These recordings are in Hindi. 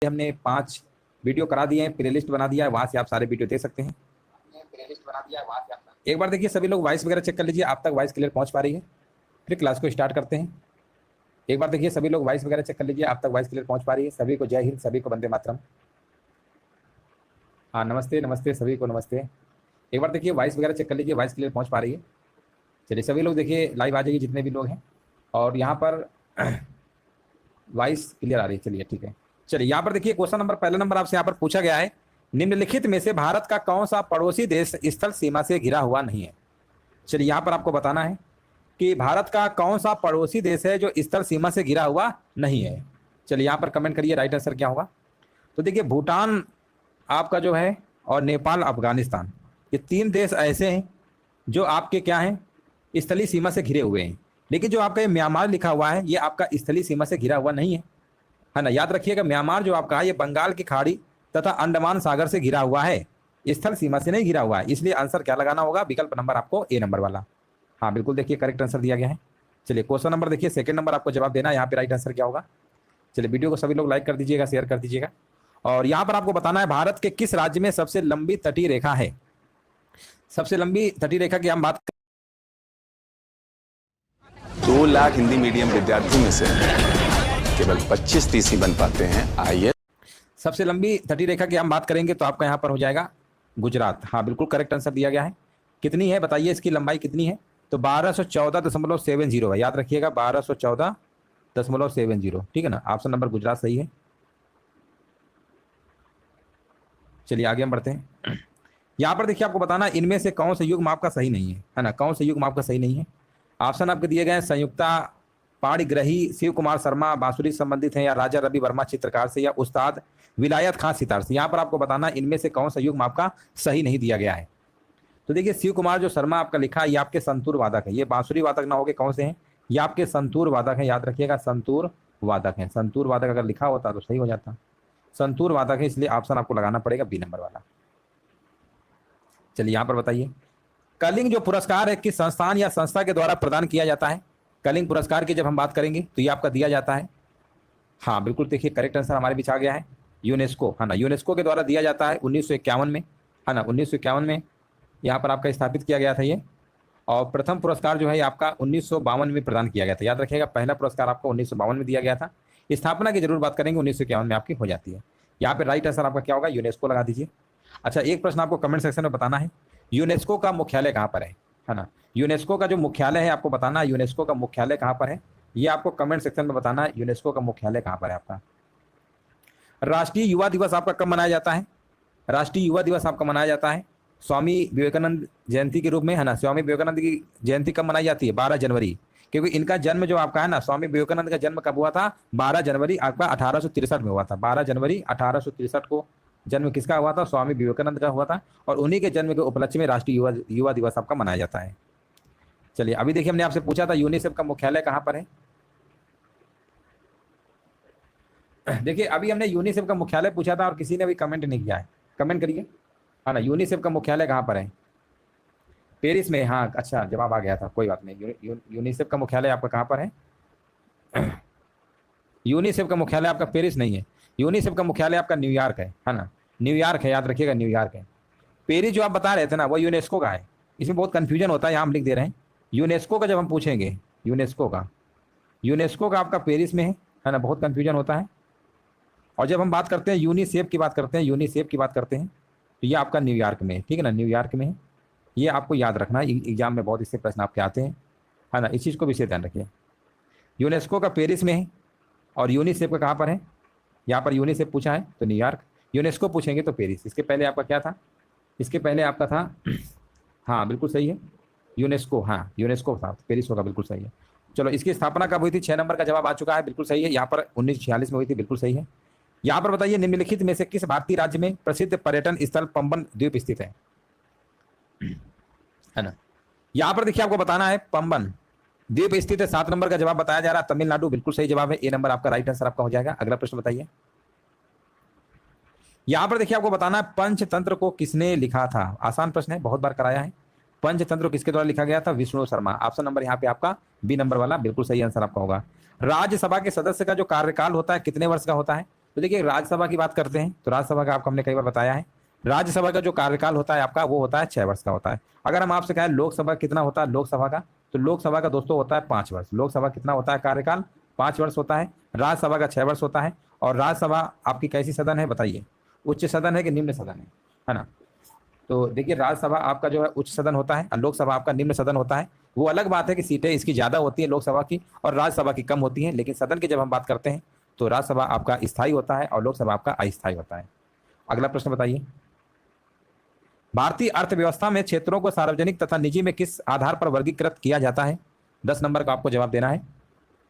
हमने 5 वीडियो करा दिए हैं, प्ले लिस्ट बना दिया है, वहां से आप सारे वीडियो देख सकते हैं। एक बार देखिए सभी लोग वॉइस वगैरह चेक कर लीजिए, आप तक वॉइस क्लियर पहुंच पा रही है। फिर क्लास को स्टार्ट करते हैं। एक बार देखिए सभी लोग वॉइस वगैरह चेक कर लीजिए, आप तक वॉइस क्लियर पहुंच पा रही है। सभी को जय हिंद, सभी को वंदे मातरम। हाँ नमस्ते नमस्ते, सभी को नमस्ते। एक बार देखिए वॉइस वगैरह चेक कर लीजिए, वॉइस क्लियर पहुंच पा रही है। चलिए सभी लोग देखिए लाइव आ जाइए जितने भी लोग हैं, और यहाँ पर वॉइस क्लियर आ रही है। चलिए ठीक है। चलिए यहाँ पर देखिए क्वेश्चन नंबर, पहला नंबर आपसे यहाँ पर पूछा गया है, निम्नलिखित में से भारत का कौन सा पड़ोसी देश स्थल सीमा से घिरा हुआ नहीं है। चलिए यहाँ पर आपको बताना है कि भारत का कौन सा पड़ोसी देश है जो स्थल सीमा से घिरा हुआ नहीं है। चलिए यहाँ पर कमेंट करिए राइट आंसर क्या होगा। तो देखिए भूटान आपका जो है, और नेपाल, अफगानिस्तान, ये 3 देश ऐसे हैं जो आपके क्या हैं, स्थलीय सीमा से घिरे हुए हैं। लेकिन जो आपका ये म्यांमार लिखा हुआ है, ये आपका स्थलीय सीमा से घिरा हुआ नहीं है ना। याद रखिएगा म्यांमार जो आपका है, ये बंगाल की खाड़ी तथा अंडमान सागर से घिरा हुआ है, स्थल सीमा से नहीं घिरा हुआ है। इसलिए आंसर क्या लगाना होगा, विकल्प नंबर आपको ए नंबर वाला। हाँ बिल्कुल, देखिए करेक्ट आंसर दिया गया है। चलिए क्वेश्चन नंबर देखिए, सेकंड नंबर आपको जवाब देना है, यहाँ पे राइट आंसर क्या होगा। चलिए वीडियो को सभी लोग लाइक कर दीजिएगा, शेयर कर दीजिएगा। और यहाँ पर आपको बताना है भारत के किस राज्य में सबसे लंबी तटीय रेखा है। सबसे लंबी तटीय रेखा की हम बात 2 लाख हिंदी मीडियम विद्यार्थियों में से केवल 25-30 ही बन पाते हैं IAS। सबसे लंबी तटीय रेखा की हम बात करेंगे तो आपका यहाँ पर हो जाएगा गुजरात। हाँ बिल्कुल करेक्ट आंसर दिया गया है। कितनी है बताइए, इसकी लंबाई कितनी है, तो 1214.70 है। याद रखिएगा 1214.70, ठीक है ना। ऑप्शन नंबर गुजरात सही है। चलिए आगे हम बढ़ते हैं। यहाँ पर देखिए आपको बताना इनमें से कौन सा युग्म आपका सही नहीं है ना। कौन सा युग्म आपका सही नहीं है। ऑप्शन आपके दिए गए हैं, संयुक्ता पाणिग्रही शिव कुमार शर्मा बांसुरी संबंधित हैं, या राजा रवि वर्मा चित्रकार से, या उस्ताद विलायत खां सितार से। यहाँ पर आपको बताना इनमें से कौन सा युग्म आपका सही नहीं दिया गया है। तो देखिए शिव कुमार जो शर्मा आपका लिखा है, ये आपके संतूर वादक है। ये बांसुरी वादक ना होके कौन से हैं, ये आपके संतूर वादक हैं। याद रखिएगा संतूर वादक हैं। संतूर वादक अगर लिखा होता तो सही हो जाता, संतूर वादक है, इसलिए ऑप्शन आपको लगाना पड़ेगा बी नंबर वाला। चलिए यहाँ पर बताइए, कलिंग जो पुरस्कार है किस संस्थान या संस्था के द्वारा प्रदान किया जाता है। कलिंग पुरस्कार की जब हम बात करेंगे तो ये आपका दिया जाता है, हाँ बिल्कुल देखिए करेक्ट आंसर हमारे बीच आ गया है, यूनेस्को, है ना। यूनेस्को के द्वारा दिया जाता है 1951 में, है ना। 1951 में यहाँ पर आपका स्थापित किया गया था ये। और प्रथम पुरस्कार जो है आपका 1952 में प्रदान किया गया था। याद रखिएगा पहला पुरस्कार आपको 1952 में दिया गया था। स्थापना की जरूर बात करेंगे 1951 में आपकी हो जाती है। यहाँ पे राइट आंसर आपका क्या होगा, यूनेस्को लगा दीजिए। अच्छा एक प्रश्न आपको कमेंट सेक्शन में बताना है, यूनेस्को का मुख्यालय कहाँ पर है ना। यूनेस्को का जो मुख्यालय है आपको बताना है, यूनेस्को का मुख्यालय कहाँ पर है, ये आपको कमेंट सेक्शन में बताना है। यूनेस्को का मुख्यालय कहाँ पर है आपका। राष्ट्रीय युवा दिवस आपका कब मनाया जाता है। राष्ट्रीय युवा दिवस आपका मनाया जाता है स्वामी विवेकानंद जयंती के रूप में, है ना। स्वामी विवेकानंद की जयंती कब मनाई जाती है, 12 जनवरी, क्योंकि इनका जन्म जो आपका है ना, स्वामी विवेकानंद का जन्म कब हुआ था, 12 जनवरी आपका 1863 में हुआ था। 12 जनवरी 1863 को जन्म किसका हुआ था, स्वामी विवेकानंद का हुआ था। और उन्हीं के जन्म के उपलक्ष्य में राष्ट्रीय युवा दिवस आपका मनाया जाता है। चलिए अभी देखिए हमने आपसे पूछा था यूनिसेफ का मुख्यालय कहाँ पर है। देखिए अभी हमने यूनिसेफ का मुख्यालय पूछा था और किसी ने भी कमेंट नहीं किया है, कमेंट करिए, है ना। यूनिसेफ का मुख्यालय कहाँ पर है, पेरिस में। हाँ अच्छा जवाब आ गया था, कोई बात नहीं। यूनिसेफ का मुख्यालय आपका कहाँ पर है। यूनिसेफ का मुख्यालय आपका पेरिस नहीं है, यूनिसेफ का मुख्यालय आपका न्यूयॉर्क है ना। न्यूयॉर्क है, याद रखिएगा न्यूयॉर्क है। पेरिस जो आप बता रहे थे ना वो यूनेस्को का है, इसमें बहुत कंफ्यूजन होता है, यहाँ हम लिख दे रहे हैं। यूनेस्को का जब हम पूछेंगे, यूनेस्को का आपका पेरिस में है ना, बहुत कंफ्यूजन होता है। और जब हम बात करते हैं यूनिसेफ की बात करते हैं, तो ये आपका न्यूयॉर्क में है, ठीक है ना, न्यूयॉर्क में है। ये आपको याद रखना है, एग्जाम में बहुत इससे प्रश्न आपके आते हैं, है ना। इस चीज़ को भी ध्यान रखिए। यूनेस्को का पेरिस में है और यूनिसेफ का कहाँ पर है। यहाँ पर यूनिसेफ पूछा है तो न्यूयॉर्क, यूनेस्को पूछेंगे तो पेरिस। इसके पहले आपका क्या था, इसके पहले आपका था, हाँ बिल्कुल सही है यूनेस्को, हाँ यूनेस्को था, पेरिस होगा, बिल्कुल सही है। चलो इसकी स्थापना कब हुई थी, 6 नंबर का जवाब आ चुका है, बिल्कुल सही है। यहाँ पर 1946 में हुई थी, बिल्कुल सही है। यहाँ पर बताइए निम्नलिखित में से किस भारतीय राज्य में प्रसिद्ध पर्यटन स्थल पंबन द्वीप स्थित है ना। यहाँ पर देखिए आपको बताना है पंबन द्वीप स्थित है, 7 नंबर का जवाब बताया जा रहा है, तमिलनाडु, बिल्कुल सही जवाब है, ए नंबर आपका राइट आंसर आपका हो जाएगा। अगला प्रश्न बताइए। यहाँ पर देखिए आपको बताना है पंचतंत्र को किसने लिखा था। आसान प्रश्न है, बहुत बार कराया है। पंचतंत्र किसके द्वारा लिखा गया था, विष्णु शर्मा। ऑप्शन नंबर यहाँ पे आपका बी नंबर वाला बिल्कुल सही आंसर आपका होगा। राज्यसभा के सदस्य का जो कार्यकाल होता है कितने वर्ष का होता है, तो देखिए राज्यसभा की बात करते हैं तो राज्यसभा का आपको हमने कई बार बताया है, राज्यसभा का जो कार्यकाल होता है आपका वो होता है 6 वर्ष का होता है। अगर हम आपसे कहें लोकसभा कितना होता है लोकसभा का, तो लोकसभा का दोस्तों होता है 5 वर्ष। लोकसभा कितना होता है कार्यकाल, 5 वर्ष होता है। राज्यसभा का 6 वर्ष होता है। और राज्यसभा आपकी कैसी सदन है बताइए, उच्च सदन है कि निम्न सदन है ना। तो देखिए राज्यसभा आपका जो है उच्च सदन होता है और लोकसभा आपका निम्न सदन होता है। वो अलग बात है कि सीटें इसकी ज़्यादा होती है लोकसभा की और राज्यसभा की कम होती हैं, लेकिन सदन की जब हम बात करते हैं तो राज्यसभा आपका स्थायी होता है और लोकसभा आपका अस्थायी होता है। अगला प्रश्न बताइए, भारतीय अर्थव्यवस्था में क्षेत्रों को सार्वजनिक तथा निजी में किस आधार पर वर्गीकृत किया जाता है? 10 नंबर का आपको जवाब देना है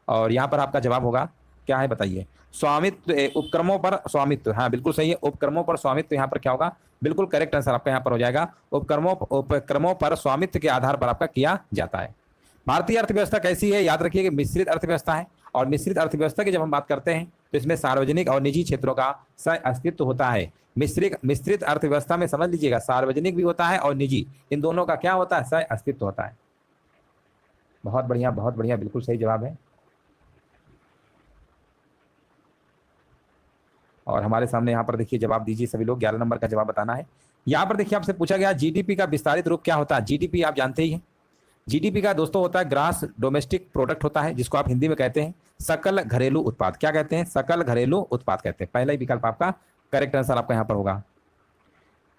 और यहाँ पर आपका जवाब होगा क्या है बताइए, स्वामित्व, उपक्रमों पर स्वामित्व। हाँ बिल्कुल सही है, उपक्रमों पर स्वामित्व यहाँ पर क्या होगा, बिल्कुल करेक्ट आंसर आपका यहाँ पर हो जाएगा, उपक्रमों पर स्वामित्व के आधार पर आपका किया जाता है। भारतीय अर्थव्यवस्था कैसी है, याद रखिए कि मिश्रित अर्थव्यवस्था है और मिश्रित अर्थव्यवस्था की जब हम बात करते हैं तो इसमें सार्वजनिक और निजी क्षेत्रों का सह अस्तित्व होता है। मिश्रित अर्थव्यवस्था में समझ लीजिएगा सार्वजनिक भी होता है और निजी, इन दोनों का क्या होता है, सह अस्तित्व होता है। बहुत बढ़िया, बिल्कुल सही जवाब है। और हमारे सामने यहाँ पर देखिए जवाब दीजिए सभी लोग, 11 नंबर का जवाब बताना है। यहाँ पर देखिए आपसे पूछा गया जीडीपी का विस्तारित रूप क्या होता है। जीडीपी आप जानते ही हैं, जीडीपी का दोस्तों होता है ग्रास डोमेस्टिक प्रोडक्ट होता है, जिसको आप हिंदी में कहते हैं सकल घरेलू उत्पाद। क्या कहते हैं, सकल घरेलू उत्पाद कहते हैं। पहला ही विकल्प आपका करेक्ट आंसर आपका यहाँ पर होगा।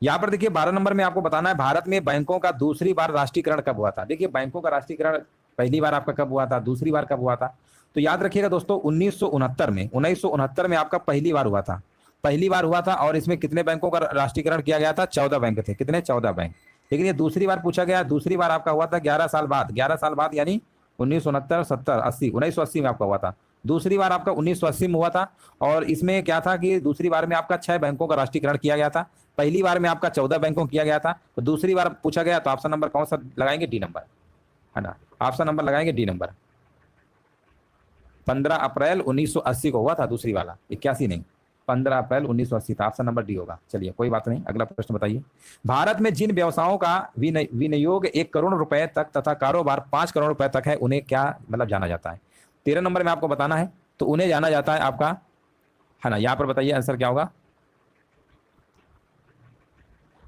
यहाँ पर देखिए 12 नंबर में आपको बताना है भारत में बैंकों का दूसरी बार राष्ट्रीयकरण कब हुआ था। देखिए बैंकों का राष्ट्रीयकरण पहली बार आपका कब हुआ था, दूसरी बार कब हुआ था, तो याद रखिएगा दोस्तों 1969 में आपका पहली बार हुआ था, पहली बार हुआ था। और इसमें कितने बैंकों का राष्ट्रीयकरण किया गया था, 14 बैंक थे। कितने, 14 बैंक। लेकिन ये दूसरी बार पूछा गया, दूसरी बार आपका हुआ था 11 साल बाद, 11 साल बाद यानी 1969, 70, 80, 1980 में आपका हुआ था। दूसरी बार आपका 1980 में हुआ था और इसमें क्या था कि दूसरी बार में आपका 6 बैंकों का राष्ट्रीयकरण किया गया था, पहली बार में आपका 14 बैंकों किया गया था। तो दूसरी बार पूछा गया तो ऑप्शन नंबर कौन सा लगाएंगे, डी नंबर है ना, ऑप्शन नंबर लगाएंगे डी नंबर। 15 अप्रैल 1980 को हुआ था दूसरी वाला, 81 नहीं, 15 अप्रैल 1980 था, ऑप्शन नंबर डी होगा। चलिए कोई बात नहीं, अगला प्रश्न बताइए, भारत में जिन व्यवसायों का विनियोग 1 करोड़ रुपए तक तथा कारोबार 5 करोड़ रुपए तक है उन्हें क्या मतलब जाना जाता है। 13 नंबर में आपको बताना है, तो उन्हें जाना जाता है आपका, है ना। यहाँ पर बताइए आंसर क्या होगा।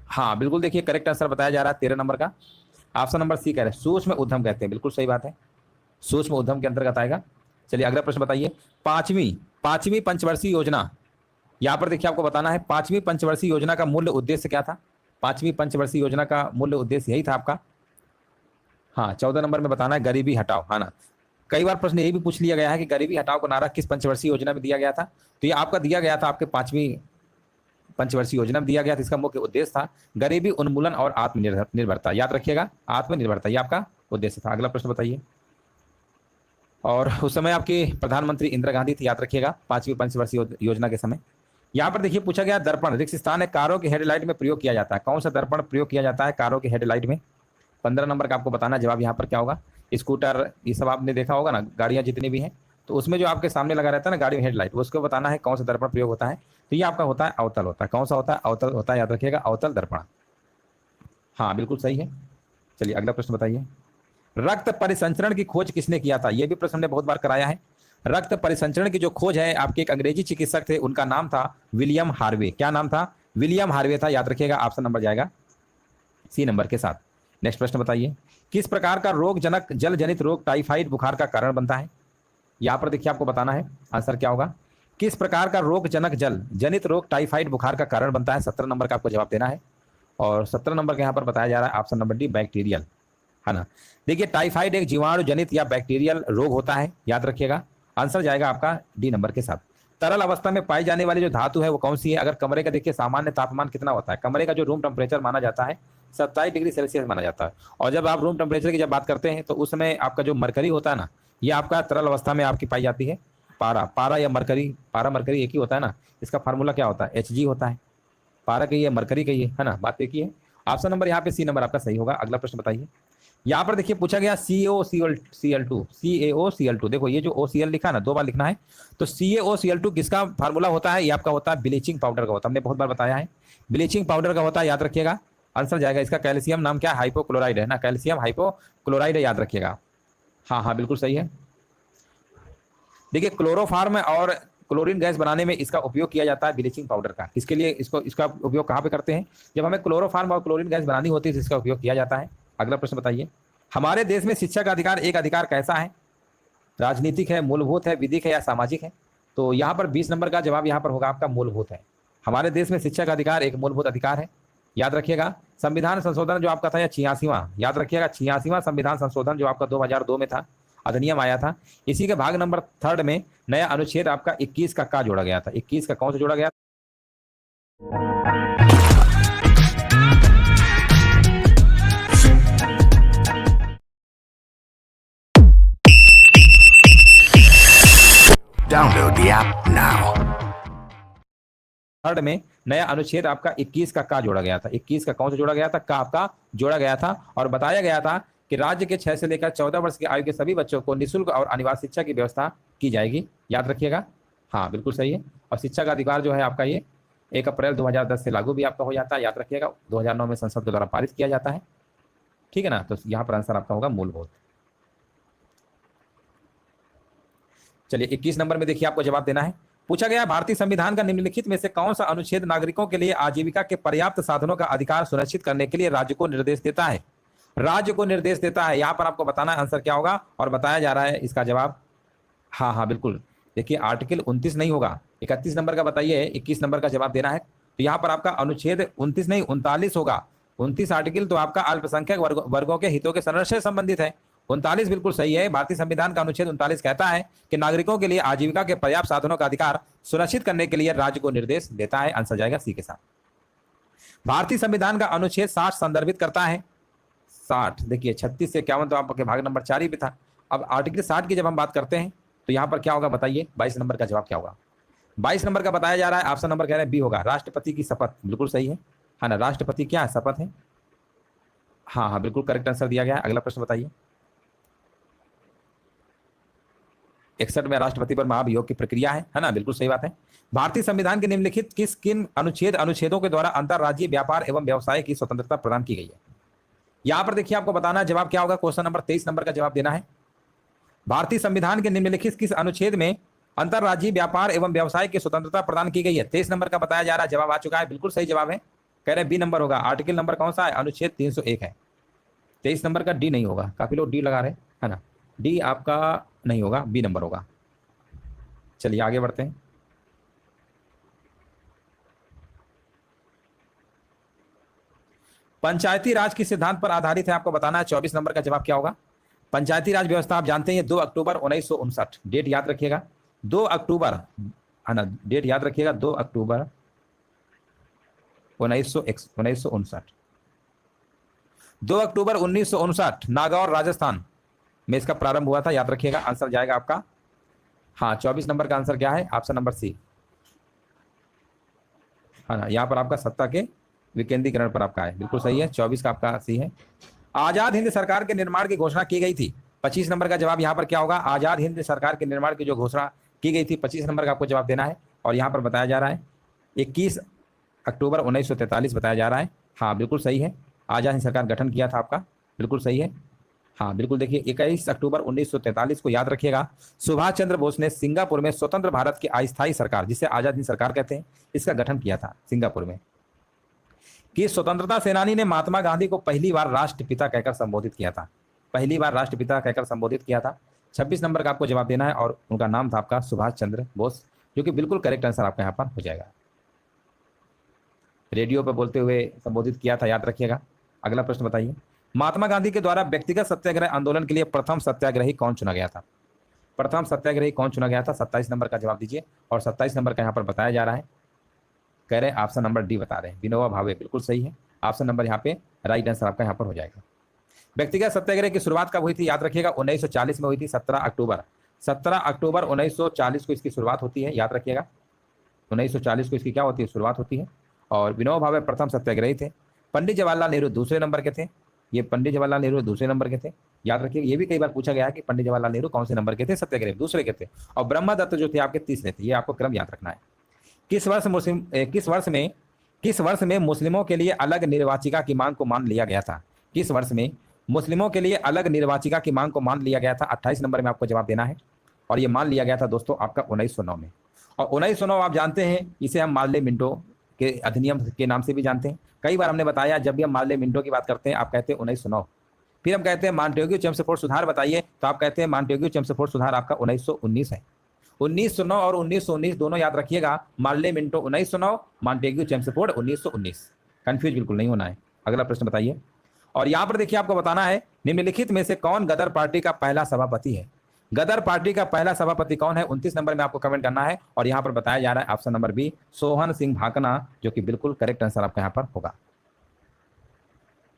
हाँ बिल्कुल, देखिए करेक्ट आंसर बताया जा रहा है 13 नंबर का, ऑप्शन नंबर सी कह रहे हैं, सूक्ष्म उद्यम कहते हैं। बिल्कुल सही बात है, सूक्ष्म उद्यम के अंतर्गत आएगा। चलिए अगला प्रश्न बताइए, पांचवी पंचवर्षीय योजना। यहाँ पर देखिए आपको बताना है 5वीं पंचवर्षीय योजना का मूल्य उद्देश्य क्या था। 5वीं पंचवर्षीय योजना का मूल्य उद्देश्य यही था आपका, हाँ 14 नंबर में बताना है गरीबी हटाओ, है ना। कई बार प्रश्न ये भी पूछ लिया गया है कि गरीबी हटाओ को नारा किस पंचवर्षीय योजना में दिया गया था, तो ये आपका दिया गया था आपके 5वीं पंचवर्षीय योजना में दिया गया था। इसका मुख्य उद्देश्य था गरीबी उन्मूलन और आत्मनिर्भरता। याद रखिएगा आत्मनिर्भरता, ये आपका उद्देश्य था। अगला प्रश्न बताइए, और उस समय आपकी प्रधानमंत्री इंदिरा गांधी थी, याद रखिएगा 5वीं पंचवर्षीय योजना के समय। यहाँ पर देखिए पूछा गया दर्पण रिक्त स्थान है कारों के हेडलाइट में प्रयोग किया जाता है। कौन सा दर्पण प्रयोग किया जाता है कारों के हेडलाइट में। 15 नंबर का आपको बताना जवाब यहाँ पर क्या होगा। स्कूटर ये सब आपने देखा होगा ना, गाड़ियाँ जितनी भी हैं, तो उसमें जो आपके सामने लगा रहता है ना गाड़ी में हेडलाइट, उसको बताना है कौन सा दर्पण प्रयोग होता है। तो ये आपका होता है अवतल होता है। कौन सा होता है, अवतल होता है, याद रखिएगा अवतल दर्पण। हाँ बिल्कुल सही है। चलिए अगला प्रश्न बताइए, रक्त परिसंचरण की खोज किसने किया था। यह भी प्रश्न हमने बहुत बार कराया है। रक्त परिसंचरण की जो खोज है आपके एक अंग्रेजी चिकित्सक थे, उनका नाम था विलियम हार्वे। क्या नाम था, विलियम हार्वे था, याद रखिएगा ऑप्शन नंबर जाएगा सी नंबर के साथ। नेक्स्ट प्रश्न बताइए, किस प्रकार का रोग जनक जल जनित रोग टाइफाइड बुखार का कारण बनता है। यहाँ पर देखिए आपको बताना है आंसर क्या होगा, किस प्रकार का रोग जनक जल जनित रोग टाइफाइड बुखार का कारण बनता है। 17 नंबर का आपको जवाब देना है और 17 नंबर के यहाँ पर बताया जा रहा है ऑप्शन नंबर डी बैक्टीरियल, है ना। देखिए टाइफाइड एक जीवाणु जनित या बैक्टीरियल रोग होता है, याद रखिएगा आंसर जाएगा आपका डी नंबर के साथ। तरल अवस्था में पाई जाने वाली जो धातु है वो कौन सी है। अगर कमरे का देखिए सामान्य तापमान कितना होता है, कमरे का जो रूम टेम्परेचर माना जाता है 27 डिग्री सेल्सियस माना जाता है। और जब आप रूम टेम्परेचर की जब बात करते हैं तो उस समय आपका जो मरकरी होता है ना, ये आपका तरल अवस्था में आपकी पाई जाती है। पारा या मरकरी, पारा मरकरी एक ही होता है ना, इसका फार्मूला क्या होता है, Hg होता है। पारा कहिए मरकरी कहिए, है ना, बात एक ही है। ऑप्शन नंबर यहाँ पे सी नंबर आपका सही होगा। अगला प्रश्न बताइए, यहाँ पर देखिए पूछा गया CaOCl2। देखो ये जो OCl लिखा ना, 2 बार लिखना है। तो CaOCl2 किसका फार्मूला होता है, ये आपका होता है ब्लीचिंग पाउडर का होता है। हमने बहुत बार बताया है ब्लीचिंग पाउडर का होता है, याद रखिएगा। आंसर जाएगा इसका कैल्शियम, नाम क्या है, हाइपोक्लोराइड है ना, कैल्शियम हाइपोक्लोराइड है, याद रखिएगा। हाँ बिल्कुल सही है। देखिए क्लोरोफार्म और क्लोरीन गैस बनाने में इसका उपयोग किया जाता है ब्लीचिंग पाउडर का। किसके लिए इसका उपयोग कहाँ पे करते हैं? जब हमें क्लोरोफार्म और क्लोरीन गैस बनानी होती है तो इसका उपयोग किया जाता है। अगला प्रश्न बताइए, हमारे देश में शिक्षा का अधिकार एक अधिकार कैसा है? राजनीतिक है, मूलभूत है, विधिक है या सामाजिक है? तो यहाँ पर 20 नंबर का जवाब यहाँ पर होगा आपका मूलभूत है। हमारे देश में शिक्षा का अधिकार एक मूलभूत अधिकार है। याद रखिएगा संविधान संशोधन जो आपका था या 86वां, याद रखिएगा 86वां संविधान संशोधन जो आपका 2002 में था, अधिनियम आया था, इसी के भाग नंबर 3 में नया अनुच्छेद आपका 21 का जोड़ा गया था। 21 का कौन सा जोड़ा गया? Download the app now. 3 में नया अनुच्छेद आपका 21 का जोड़ा गया था। 21 का कौन सा जोड़ा गया था? का आपका जोड़ा गया था और बताया गया था कि राज्य के 6 से लेकर 14 वर्ष की आयु के सभी बच्चों को निःशुल्क और अनिवार्य शिक्षा की व्यवस्था की जाएगी। याद रखिएगा, हाँ बिल्कुल सही है। और शिक्षा का अधिकार जो है आपका ये 1 अप्रैल 2010 से लागू भी आपका हो जाता है। याद रखिएगा 2009 में संसद के द्वारा पारित किया जाता है, ठीक है ना। तो यहाँ पर आंसर आपका होगा मूलभूत। चलिए 21 नंबर में देखिए आपको जवाब देना है। पूछा गया भारतीय संविधान का निम्नलिखित में से कौन सा अनुच्छेद नागरिकों के लिए आजीविका के पर्याप्त साधनों का अधिकार सुनिश्चित करने के लिए राज्य को निर्देश देता है? राज्य को निर्देश देता है, यहाँ पर आपको बताना है आंसर क्या होगा और बताया जा रहा है इसका जवाब। हाँ बिल्कुल, देखिए आर्टिकल 29 नहीं होगा, 31 नंबर का बताइए, 21 नंबर का जवाब देना है। तो यहाँ पर आपका अनुच्छेद 29 नहीं 39 होगा। 29 आर्टिकल तो आपका अल्पसंख्यक वर्गों के हितों के संरक्षण से संबंधित है। 39 बिल्कुल सही है। भारतीय संविधान का अनुच्छेद 39 कहता है कि नागरिकों के लिए आजीविका के पर्याप्त साधनों का अधिकार सुनिश्चित करने के लिए राज्य को निर्देश देता है। आंसर जाएगा सी के साथ। भारतीय संविधान का अनुच्छेद 60 संदर्भित करता है। 60 देखिए 36 से 51 तो आपके भाग नंबर 4 ही पे था। अब आर्टिकल 60 की जब हम बात करते हैं तो यहाँ पर क्या होगा बताइए? 22 नंबर का जवाब क्या होगा? 22 नंबर का बताया जा रहा है, ऑप्शन नंबर कह रहे हैं बी होगा, राष्ट्रपति की शपथ। बिल्कुल सही है ना, राष्ट्रपति क्या है? शपथ है। हाँ बिल्कुल करेक्ट आंसर दिया गया है। अगला प्रश्न बताइए। 61 में राष्ट्रपति पर महाभियोग की प्रक्रिया है ना, बिल्कुल सही बात है। भारतीय संविधान के निम्नलिखित किन अनुच्छेदों के द्वारा अंतरराज्यीय व्यापार एवं व्यवसाय की स्वतंत्रता प्रदान की गई है? यहां पर देखिए आपको बताना जवाब क्या होगा। क्वेश्चन नंबर 23 नंबर का जवाब देना है। भारतीय संविधान के निम्नलिखित किस अनुच्छेद में अंतरराज्यीय व्यापार एवं व्यवसाय की स्वतंत्रता प्रदान की गई है? 23 नंबर का बताया जा रहा है, जवाब आ चुका है, बिल्कुल सही जवाब है। कह रहे बी नंबर होगा। आर्टिकल नंबर कौन सा है? अनुच्छेद 301 है। 23 नंबर का डी नहीं होगा, काफी लोग डी लगा रहे है ना, डी आपका नहीं होगा, बी नंबर होगा। चलिए आगे बढ़ते हैं। पंचायती राज किस सिद्धांत पर आधारित है? आपको बताना है। 24 नंबर का जवाब क्या होगा? पंचायती राज व्यवस्था आप जानते हैं 2 अक्टूबर 1959, डेट याद रखिएगा 2 अक्टूबर है ना, डेट याद रखिएगा 2 अक्टूबर 1959। 2 अक्टूबर 1959 नागौर राजस्थान में इसका प्रारंभ हुआ था। याद रखिएगा। आंसर जाएगा आपका हाँ 24 नंबर का आंसर क्या है? ऑप्शन नंबर सी है ना। यहाँ पर आपका सत्ता के विकेंद्रीकरण पर आपका है, बिल्कुल सही है। 24 का आपका सी है। आजाद हिंद सरकार के निर्माण की घोषणा की गई थी। 25 नंबर का जवाब यहाँ पर क्या होगा? आजाद हिंद सरकार के निर्माण की जो घोषणा की गई थी, 25 नंबर का आपको जवाब देना है। और यहाँ पर बताया जा रहा है 21 अक्टूबर 1943 बताया जा रहा है। हाँ बिल्कुल सही है। आजाद हिंद सरकार गठन किया था आपका, बिल्कुल सही है। हाँ बिल्कुल देखिए 21 अक्टूबर 1943 को याद रखिएगा सुभाष चंद्र बोस ने सिंगापुर में स्वतंत्र भारत की अस्थायी सरकार, जिसे आजाद हिंद सरकार कहते हैं, इसका गठन किया था सिंगापुर में। कि स्वतंत्रता सेनानी ने महात्मा गांधी को पहली बार राष्ट्रपिता कहकर संबोधित किया था? पहली बार राष्ट्रपिता कहकर संबोधित किया था। 26 नंबर का आपको जवाब देना है और उनका नाम था आपका सुभाष चंद्र बोस, जो कि बिल्कुल करेक्ट आंसर आपका यहाँ पर हो जाएगा। रेडियो पर बोलते हुए संबोधित किया था, याद रखिएगा। अगला प्रश्न बताइए। महात्मा गांधी के द्वारा व्यक्तिगत सत्याग्रह आंदोलन के लिए प्रथम सत्याग्रही कौन चुना गया था? प्रथम सत्याग्रही कौन चुना गया था? 27 नंबर का जवाब दीजिए। और 27 नंबर का यहाँ पर बताया जा रहा है, कह रहे हैं ऑप्शन नंबर डी बता रहे हैं, विनोबा भावे, बिल्कुल सही है। ऑप्शन नंबर यहाँ पे राइट आंसर आपका यहाँ पर हो जाएगा। व्यक्तिगत सत्याग्रह की शुरुआत कब हुई थी? याद रखिएगा 1940 में हुई थी, 17 अक्टूबर 1940 को इसकी शुरुआत होती है। याद रखिएगा 1940 को इसकी क्या होती है? शुरुआत होती है। और विनोबा भावे प्रथम सत्याग्रही थे। पंडित जवाहरलाल नेहरू दूसरे नंबर के थे। ये पंडित जवाहरलाल नेहरू दूसरे नंबर के थे। याद रखिए, ये भी कई बार पूछा गया है कि पंडित जवाहरलाल नेहरू कौन से नंबर के थे? सत्याग्रह दूसरे के थे। और ब्रह्मदत्त जो थे आपके तीसरे थे। ये आपको क्रम याद रखना है। किस वर्ष में मुस्लिमों के लिए अलग निर्वाचिका की मांग को मान लिया गया था? किस वर्ष में मुस्लिमों के लिए अलग निर्वाचिका की मांग को मान लिया गया था? 28 नंबर में आपको जवाब देना है। और ये मान लिया गया था दोस्तों आपका 1909 में। और 1909 आप जानते हैं, इसे हम मार्ले मिंटो के अधिनियम के नाम से भी जानते हैं। कई बार हमने बताया जब भी हम मार्ले मिंटो की बात करते हैं आप कहते हैं 1909, फिर हम कहते हैं मॉन्टेग्यू चेम्सफोर्ड सुधार बताइए, तो आप कहते हैं मॉन्टेग्यू चेम्सफोर्ड सुधार आपका 1919 है। 1909 और 1919 दोनों याद रखिएगा, Morley Minto 1909, Montagu Chelmsford 1919, confuse बिल्कुल नहीं होना है। अगला प्रश्न बताइए। और यहाँ पर देखिए आपको बताना है निम्नलिखित में से कौन गदर पार्टी का पहला सभापति है। गदर पार्टी का पहला सभापति कौन है, 29 नंबर में आपको कमेंट करना है। और यहाँ पर बताया जा रहा है option number B, Sohan Singh Bhakna, जो कि बिल्कुल करेक्ट आंसर आपका यहाँ पर होगा।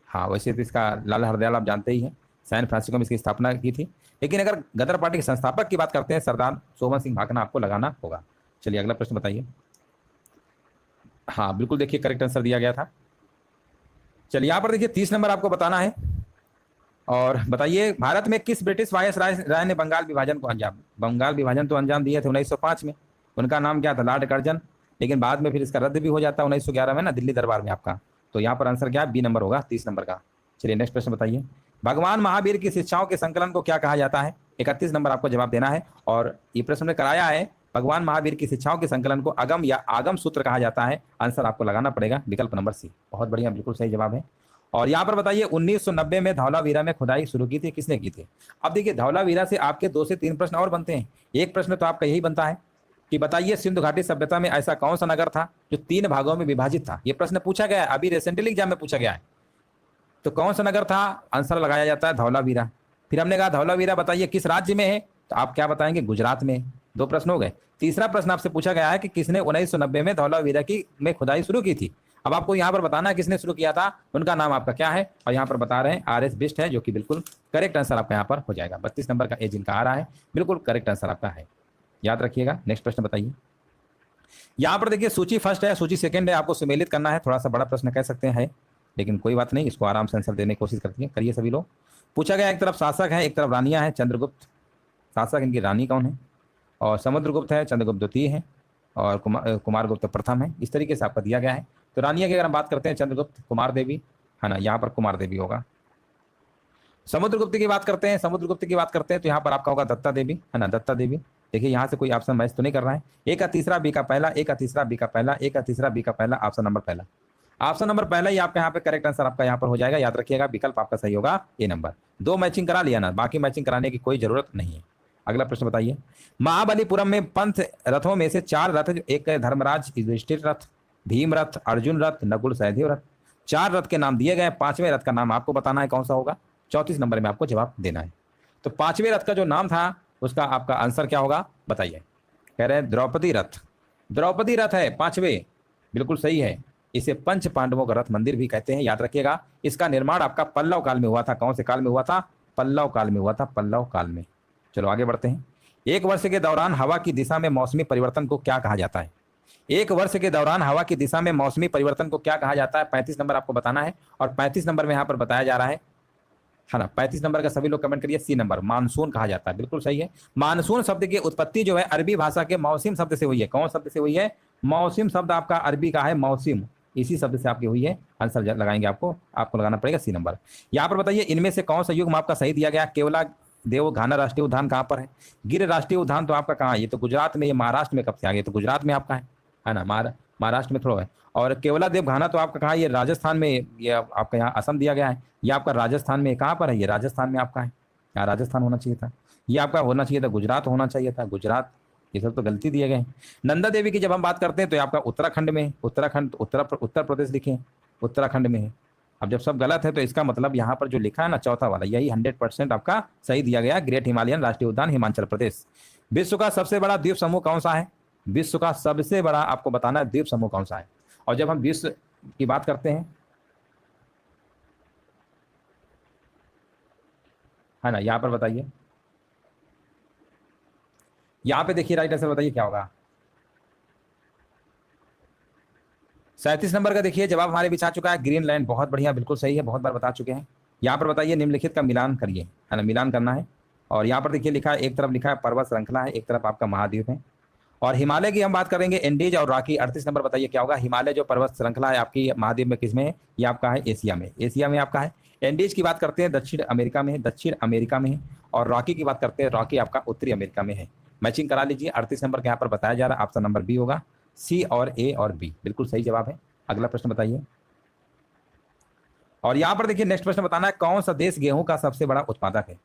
हाँ, वैसे तो इसका लाला हरदयाल आप जानते ही हैं, सैन फ्रांसिस्को में इसकी स्थापना की थी, लेकिन अगर गदर पार्टी के संस्थापक की बात करते हैं सरदार सोहन सिंह भाकना आपको लगाना होगा। चलिए अगला प्रश्न बताइए। हाँ बिल्कुल, देखिए करेक्ट आंसर दिया गया था। चलिए यहाँ पर देखिए 30 नंबर आपको बताना है। और बताइए भारत में किस ब्रिटिश वायस राय ने बंगाल विभाजन तो अंजाम दिए थे 1905 में। उनका नाम क्या था, लॉर्ड कर्जन, लेकिन बाद में फिर इसका रद्द भी हो जाता है 1911 में ना, दिल्ली दरबार में आपका। तो यहाँ पर आंसर क्या है, बी नंबर होगा 30 नंबर का। चलिए नेक्स्ट प्रश्न बताइए। भगवान महावीर की शिक्षाओं के संकलन को क्या कहा जाता है, 31 नंबर आपको जवाब देना है। और ये प्रश्न में कराया है भगवान महावीर की शिक्षाओं के संकलन को अगम या आगम सूत्र कहा जाता है। आंसर आपको लगाना पड़ेगा विकल्प नंबर सी। बहुत बढ़िया, बिल्कुल सही जवाब है। और यहाँ पर बताइए 1990 में धौलावीरा में खुदाई शुरू की थी, किसने की थी। अब देखिए धौलावीरा से आपके 2 से 3 प्रश्न और बनते हैं। एक प्रश्न तो आपका यही बनता है कि बताइए सिंधु घाटी सभ्यता में ऐसा कौन सा नगर था जो 3 भागों में विभाजित था। ये प्रश्न पूछा गया है, अभी रिसेंटली एग्जाम में पूछा गया है। तो कौन सा नगर था, आंसर लगाया जाता है धौलावीरा। फिर हमने कहा धौलावीरा बताइए किस राज्य में है, तो आप क्या बताएंगे, गुजरात में। 2 प्रश्न हो गए। तीसरा प्रश्न आपसे पूछा गया है कि किसने 1990 में धौलावीरा में खुदाई शुरू की थी। अब आपको यहाँ पर बताना है किसने शुरू किया था, उनका नाम आपका क्या है। और यहाँ पर बता रहे हैं आर.एस. बिष्ट है, जो कि बिल्कुल करेक्ट आंसर आपका यहाँ पर हो जाएगा। 32 नंबर का एज इनका आ रहा है, बिल्कुल करेक्ट आंसर आपका है, याद रखिएगा। नेक्स्ट प्रश्न बताइए। यहाँ पर देखिए सूची फर्स्ट है, सूची सेकंड है, आपको सुमेलित करना है। थोड़ा सा बड़ा प्रश्न कह सकते हैं, लेकिन कोई बात नहीं, इसको आराम से आंसर देने की कोशिश करिए सभी लोग। पूछा गया एक तरफ शासक है, एक तरफ रानियां हैं। चंद्रगुप्त शासक, इनकी रानी कौन है। और समुद्रगुप्त है, चंद्रगुप्त द्वितीय है, और कुमारगुप्त प्रथम है। इस तरीके से आपका दिया गया है। तो रानिया की अगर हम बात करते हैं चंद्रगुप्त, कुमार देवी है ना, यहाँ पर कुमार देवी होगा। समुद्रगुप्त की बात करते हैं तो यहाँ पर आपका होगा दत्ता देवी है ना, दत्ता देवी। देखिए यहाँ से कोई ऑप्शन मैच तो नहीं कर रहा है। ए का तीसरा, बी का पहला, ए का तीसरा, बी का पहला, ए का तीसरा, बी का पहला, ऑप्शन नंबर पहला। ऑप्शन नंबर पहला ही आपका यहाँ पे करेक्ट आंसर आपका यहाँ पर हो जाएगा, याद रखिएगा। विकल्प आपका सही होगा ए नंबर। 2 मैचिंग करा लिया ना, बाकी मैचिंग कराने की कोई जरूरत नहीं है। अगला प्रश्न बताइए। महाबलीपुरम में पंथ रथों में से 4 रथ, एक है धर्मराज युधिष्ठिर रथ, भीम रथ, अर्जुन रथ, नकुल सहदेव रथ। 4 रथ के नाम दिए गए, 5वें रथ का नाम आपको बताना है कौन सा होगा। 34 नंबर में आपको जवाब देना है। तो 5वें रथ का जो नाम था उसका आपका आंसर क्या होगा बताइए। कह रहे हैं द्रौपदी रथ। द्रौपदी रथ है 5वें, बिल्कुल सही है। इसे पंच पांडवों का रथ मंदिर भी कहते हैं, याद रखिएगा। इसका निर्माण आपका पल्लव काल में हुआ था। कौन से काल में हुआ था, पल्लव काल में हुआ था, पल्लव काल में। चलो आगे बढ़ते हैं। 1 वर्ष के दौरान हवा की दिशा में मौसमी परिवर्तन को क्या कहा जाता है। 1 वर्ष के दौरान हवा की दिशा में मौसमी परिवर्तन को क्या कहा जाता है, 35 नंबर आपको बताना है। और 35 नंबर में यहाँ पर बताया जा रहा है ना, 35 नंबर का सभी लोग कमेंट करिए, सी नंबर, मानसून कहा जाता है। बिल्कुल सही है। मानसून शब्द की उत्पत्ति जो है अरबी भाषा के मौसिम शब्द से हुई है। कौन शब्द से हुई है, मौसिम शब्द आपका अरबी का है, मौसिम, इसी शब्द से आपकी हुई है। आंसर लगाएंगे आपको लगाना पड़ेगा सी नंबर। यहाँ पर बताइए इनमें से कौन सा युग्म आपका सही दिया गया। केवला देव घाना राष्ट्रीय उद्यान कहाँ पर है। गिर राष्ट्रीय उद्यान तो आपका कहाँ है, ये तो गुजरात में, ये महाराष्ट्र में कब से आ गया, तो गुजरात में आपका है ना, महाराष्ट्र में थोड़ा है। और केवला देव घाना तो आपका कहाँ, ये राजस्थान में, ये आपका यहाँ असम दिया गया है। ये आपका राजस्थान में कहाँ पर है, ये राजस्थान में आपका है। यहाँ राजस्थान होना चाहिए था, ये आपका होना चाहिए था गुजरात होना चाहिए था, गुजरात। ये सब तो गलती दिए गए। नंदा देवी की जब हम बात करते हैं तो आपका उत्तराखंड में, उत्तराखंड उत्तर प्रदेश लिखे, उत्तराखंड में है। अब जब सब गलत है तो इसका मतलब यहाँ पर जो लिखा है ना चौथा वाला, यही 100% आपका सही दिया गया। ग्रेट हिमालयन राष्ट्रीय उद्यान हिमाचल प्रदेश। विश्व का सबसे बड़ा द्वीप समूह कौन सा है। विश्व का सबसे बड़ा आपको बताना है द्वीप समूह कौन सा है। और जब हम विश्व की बात करते हैं है ना, यहाँ पर बताइए, यहाँ पे देखिए राइट आंसर बताइए क्या होगा। 37 नंबर का देखिए जवाब हमारे बीच आ चुका है, ग्रीनलैंड। बहुत बढ़िया, बिल्कुल सही है, बहुत बार बता चुके हैं। यहाँ पर बताइए निम्नलिखित का मिलान करिए, है ना, मिलान करना है। और यहाँ पर देखिए लिखा है, एक तरफ लिखा है पर्वत श्रृंखला है, एक तरफ आपका महाद्वीप है। और हिमालय की हम बात करेंगे, एंडीज और रॉकी। 38 नंबर बताइए क्या होगा। हिमालय जो पर्वत श्रृंखला है आपकी महाद्वीप में किस में है, ये आपका है एशिया में, एशिया में आपका है। एंडीज की बात करते हैं दक्षिण अमेरिका में है, दक्षिण अमेरिका में है। और रॉकी की बात करते हैं, रॉकी आपका उत्तरी अमेरिका में है। मैचिंग करा लीजिए। 38 नंबर का यहाँ पर बताया जा रहा है, ऑप्शन नंबर बी होगा। सी और ए और बी बिल्कुल सही जवाब है। अगला प्रश्न बताइए। और यहाँ पर देखिए नेक्स्ट प्रश्न बताना है, कौन सा देश गेहूं का सबसे बड़ा उत्पादक है?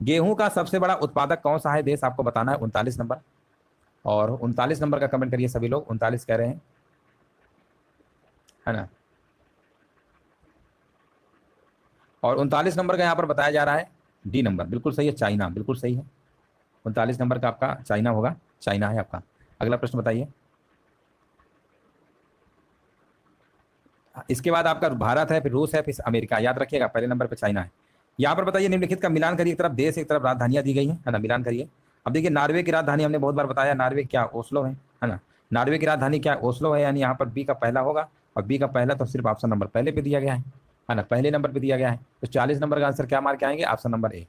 गेहूं का सबसे बड़ा उत्पादक कौन सा है देश, आपको बताना है। 39 नंबर, और 39 नंबर का कमेंट करिए सभी लोग। 39 कह रहे हैं, है ना। और 39 नंबर का यहाँ पर बताया जा रहा है डी नंबर, बिल्कुल सही है, चाइना, बिल्कुल सही है। 39 नंबर का आपका चाइना होगा, चाइना है आपका। अगला प्रश्न बताइए। इसके बाद आपका भारत है, फिर रूस है, फिर अमेरिका, याद रखिएगा। पहले नंबर पे चाइना है। यहाँ पर बताइए निम्नलिखित का मिलान करिए। एक तरफ देश, एक तरफ राजधानियां दी गई हैं, है ना, मिलान करिए। अब देखिए नॉर्वे की राजधानी हमने बहुत बार बताया, नॉर्वे क्या, ओस्लो है ना। नॉर्वे की राजधानी क्या, ओस्लो है, यानी यहाँ पर बी का पहला होगा। और बी का पहला तो सिर्फ ऑप्शन नंबर पहले पे दिया गया है ना, पहले नंबर पे दिया गया है। तो 40 नंबर का आंसर क्या मार के आएंगे, ऑप्शन नंबर ए।